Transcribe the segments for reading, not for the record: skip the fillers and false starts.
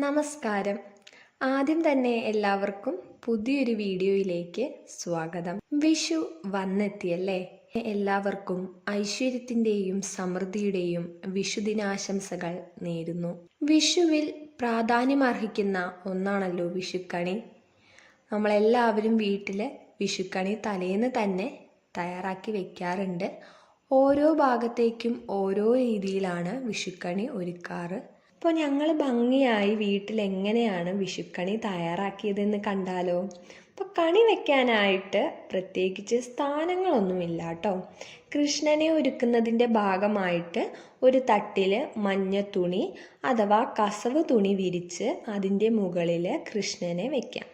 നമസ്കാരം. ആദ്യം തന്നെ എല്ലാവർക്കും പുതിയൊരു വീഡിയോയിലേക്ക് സ്വാഗതം. വിഷു വന്നെത്തിയല്ലേ? എല്ലാവർക്കും ഐശ്വര്യത്തിൻ്റെയും സമൃദ്ധിയുടെയും വിഷുദിനാശംസകൾ നേരുന്നു. വിഷുവിൽ പ്രാധാന്യമർഹിക്കുന്ന ഒന്നാണല്ലോ വിഷുക്കണി. നമ്മളെല്ലാവരും വീട്ടിൽ വിഷുക്കണി തലേന്ന് തന്നെ തയ്യാറാക്കി വെക്കാറുണ്ട്. ഓരോ ഭാഗത്തേക്കും ഓരോ രീതിയിലാണ് വിഷുക്കണി ഒരുക്കാറ്. അപ്പോൾ ഞങ്ങൾ ഭംഗിയായി വീട്ടിൽ എങ്ങനെയാണ് വിഷുക്കണി തയ്യാറാക്കിയതെന്ന് കണ്ടാലോ? അപ്പോൾ കണി വെക്കാനായിട്ട് പ്രത്യേകിച്ച് സ്ഥാനങ്ങളൊന്നുമില്ല കേട്ടോ. കൃഷ്ണനെ ഒരുക്കുന്നതിൻ്റെ ഭാഗമായിട്ട് ഒരു തട്ടിൽ മഞ്ഞ തുണി അഥവാ കസവ് തുണി വിരിച്ച് അതിൻ്റെ മുകളിൽ കൃഷ്ണനെ വെക്കാം.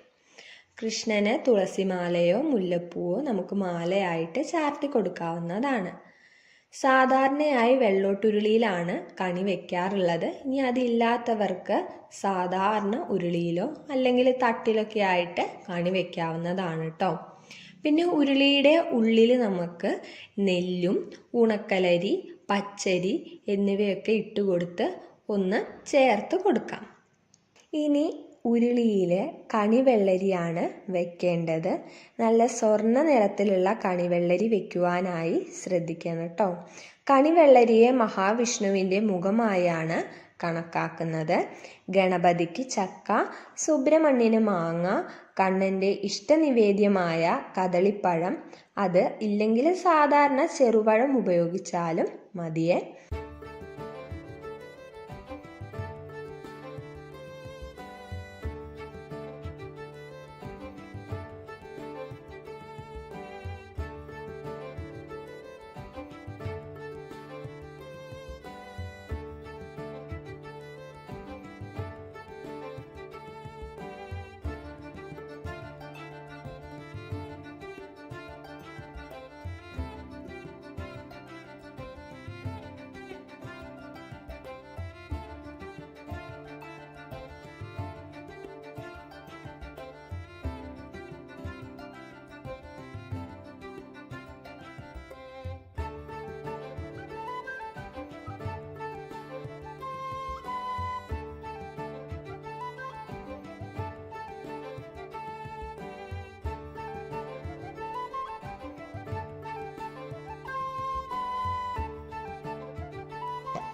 കൃഷ്ണന് തുളസിമാലയോ മുല്ലപ്പൂവോ നമുക്ക് മാലയായിട്ട് ചാർത്തി കൊടുക്കാവുന്നതാണ്. സാധാരണയായി വെള്ളോട്ടുരുളിയിലാണ് കണി വെക്കാറുള്ളത്. ഇനി അതില്ലാത്തവർക്ക് സാധാരണ ഉരുളിയിലോ അല്ലെങ്കിൽ തട്ടിലൊക്കെ ആയിട്ട് കണി വെക്കാവുന്നതാണ് കേട്ടോ. പിന്നെ ഉരുളിയുടെ ഉള്ളിൽ നമുക്ക് നെല്ലും ഉണക്കലരി, പച്ചരി എന്നിവയൊക്കെ ഇട്ടുകൊടുത്ത് ഒന്ന് ചേർത്ത് കൊടുക്കാം. ഇനി ഉരുളിയിൽ കണിവെള്ളരിയാണ് വെക്കേണ്ടത്. നല്ല സ്വർണ്ണ നിറത്തിലുള്ള കണിവെള്ളരി വെക്കുവാനായി ശ്രദ്ധിക്കണം കേട്ടോ. കണിവെള്ളരിയെ മഹാവിഷ്ണുവിൻ്റെ മുഖമായാണ് കണക്കാക്കുന്നത്. ഗണപതിക്ക് ചക്ക, സുബ്രഹ്മണ്യന് മാങ്ങ, കണ്ണൻ്റെ ഇഷ്ടനിവേദ്യമായ കദളിപ്പഴം, അത് ഇല്ലെങ്കിൽ സാധാരണ ചെറുപഴം ഉപയോഗിച്ചാലും മതിയേ.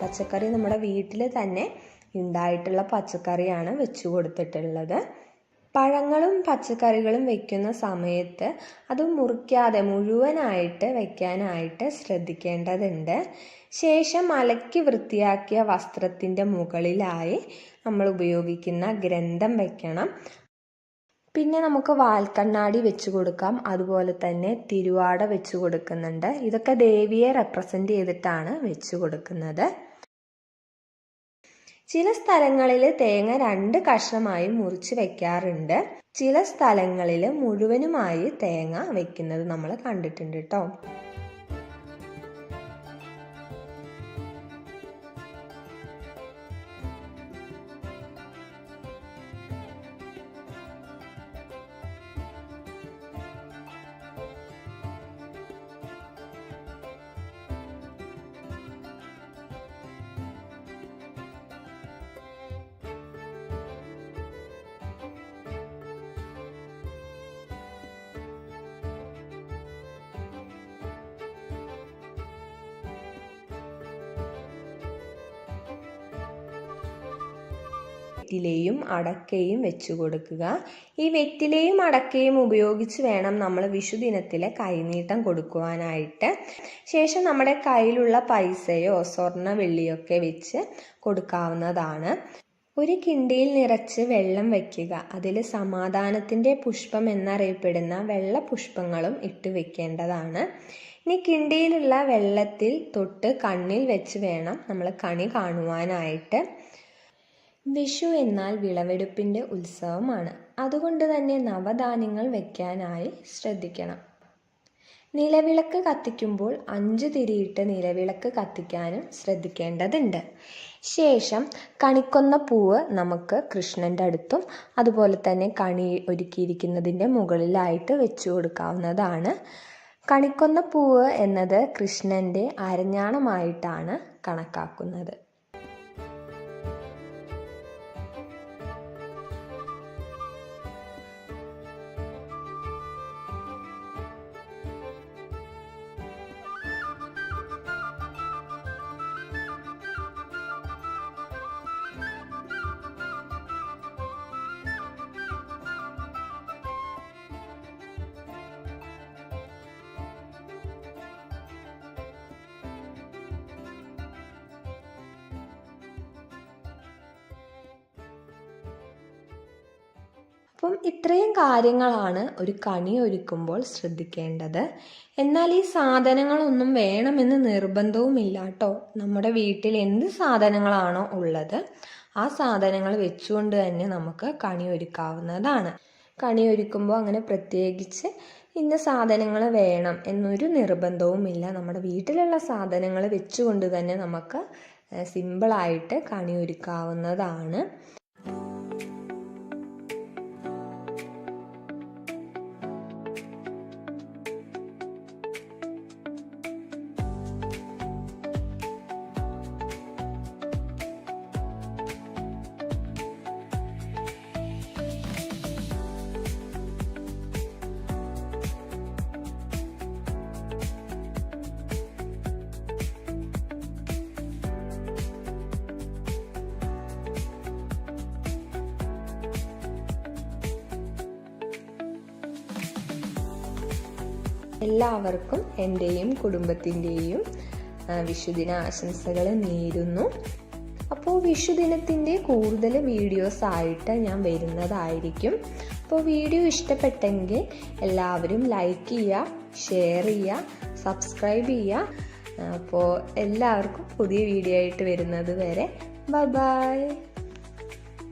പച്ചക്കറി നമ്മുടെ വീട്ടിൽ തന്നെ ഉണ്ടായിട്ടുള്ള പച്ചക്കറിയാണ് വെച്ചു കൊടുത്തിട്ടുള്ളത്. പഴങ്ങളും പച്ചക്കറികളും വെക്കുന്ന സമയത്ത് അത് മുറിക്കാതെ മുഴുവനായിട്ട് വെക്കാനായിട്ട് ശ്രദ്ധിക്കേണ്ടതുണ്ട്. ശേഷം അലക്കി വൃത്തിയാക്കിയ വസ്ത്രത്തിൻ്റെ മുകളിലായി നമ്മൾ ഉപയോഗിക്കുന്ന ഗ്രന്ഥം വെക്കണം. പിന്നെ നമുക്ക് വാൽക്കണ്ണാടി വെച്ച് കൊടുക്കാം. അതുപോലെ തന്നെ തിരുവാട വെച്ച് കൊടുക്കുന്നുണ്ട്. ഇതൊക്കെ ദേവിയെ റെപ്രസെൻ്റ് ചെയ്തിട്ടാണ് വെച്ച് കൊടുക്കുന്നത്. ചില സ്ഥലങ്ങളിൽ തേങ്ങ 2 കഷ്ണമായി മുറിച്ച് വെക്കാറുണ്ട്. ചില സ്ഥലങ്ങളിൽ മുഴുവനുമായി തേങ്ങ വെക്കുന്നത് നമ്മൾ കണ്ടിട്ടുണ്ട് കേട്ടോ. വെറ്റിലയും അടക്കയും വെച്ചു കൊടുക്കുക. ഈ വെറ്റിലയും അടക്കയും ഉപയോഗിച്ച് വേണം നമ്മൾ വിഷുദിനത്തിലെ കൈനീട്ടം കൊടുക്കുവാനായിട്ട്. ശേഷം നമ്മുടെ കയ്യിലുള്ള പൈസയോ സ്വർണ്ണ വെള്ളിയൊക്കെ വെച്ച് കൊടുക്കാവുന്നതാണ്. ഒരു കിണ്ടിയിൽ നിറച്ച് വെള്ളം വയ്ക്കുക. അതിൽ സമാധാനത്തിൻ്റെ പുഷ്പം എന്നറിയപ്പെടുന്ന വെള്ള പുഷ്പങ്ങളും ഇട്ട് വെക്കേണ്ടതാണ്. ഇനി കിണ്ടിയിലുള്ള വെള്ളത്തിൽ തൊട്ട് കണ്ണിൽ വെച്ച് വേണം നമ്മൾ കണി കാണുവാനായിട്ട്. വിഷു എന്നാൽ വിളവെടുപ്പിൻ്റെ ഉത്സവമാണ്. അതുകൊണ്ട് തന്നെ നവധാന്യങ്ങൾ വെക്കാനായി ശ്രദ്ധിക്കണം. നിലവിളക്ക് കത്തിക്കുമ്പോൾ 5 തിരിയിട്ട് നിലവിളക്ക് കത്തിക്കാനും ശ്രദ്ധിക്കേണ്ടതുണ്ട്. ശേഷം കണിക്കൊന്ന പൂവ് നമുക്ക് കൃഷ്ണൻ്റെ അടുത്തും അതുപോലെ തന്നെ കണി ഒരുക്കിയിരിക്കുന്നതിൻ്റെ മുകളിലായിട്ട് വെച്ചു കൊടുക്കാവുന്നതാണ്. കണിക്കൊന്ന പൂവ് എന്നത് കൃഷ്ണൻ്റെ അരഞ്ഞാണമായിട്ടാണ് കണക്കാക്കുന്നത്. അപ്പം ഇത്രയും കാര്യങ്ങളാണ് ഒരു കണി ഒരുക്കുമ്പോൾ ശ്രദ്ധിക്കേണ്ടത്. എന്നാൽ ഈ സാധനങ്ങളൊന്നും വേണമെന്ന് നിർബന്ധവുമില്ല കേട്ടോ. നമ്മുടെ വീട്ടിൽ എന്ത് സാധനങ്ങളാണോ ഉള്ളത് ആ സാധനങ്ങൾ വെച്ചുകൊണ്ട് തന്നെ നമുക്ക് കണി ഒരുക്കാവുന്നതാണ്. കണി ഒരുക്കുമ്പോൾ അങ്ങനെ പ്രത്യേകിച്ച് ഇന്ന സാധനങ്ങൾ വേണം എന്നൊരു നിർബന്ധവുമില്ല. നമ്മുടെ വീട്ടിലുള്ള സാധനങ്ങൾ വെച്ചുകൊണ്ട് തന്നെ നമുക്ക് സിമ്പിളായിട്ട് കണി ഒരുക്കാവുന്നതാണ്. എല്ലാവർക്കും എൻ്റെയും കുടുംബത്തിൻ്റെയും വിഷുദിന ആശംസകൾ നേരുന്നു. അപ്പോൾ വിഷുദിനത്തിൻ്റെ കൂടുതൽ വീഡിയോസ് ആയിട്ട് ഞാൻ വരുന്നതായിരിക്കും. അപ്പോൾ വീഡിയോ ഇഷ്ടപ്പെട്ടെങ്കിൽ എല്ലാവരും ലൈക്ക് ചെയ്യുക, ഷെയർ ചെയ്യുക, സബ്സ്ക്രൈബ് ചെയ്യുക. അപ്പോൾ എല്ലാവർക്കും പുതിയ വീഡിയോ ആയിട്ട് വരുന്നത് വരെ ബൈ.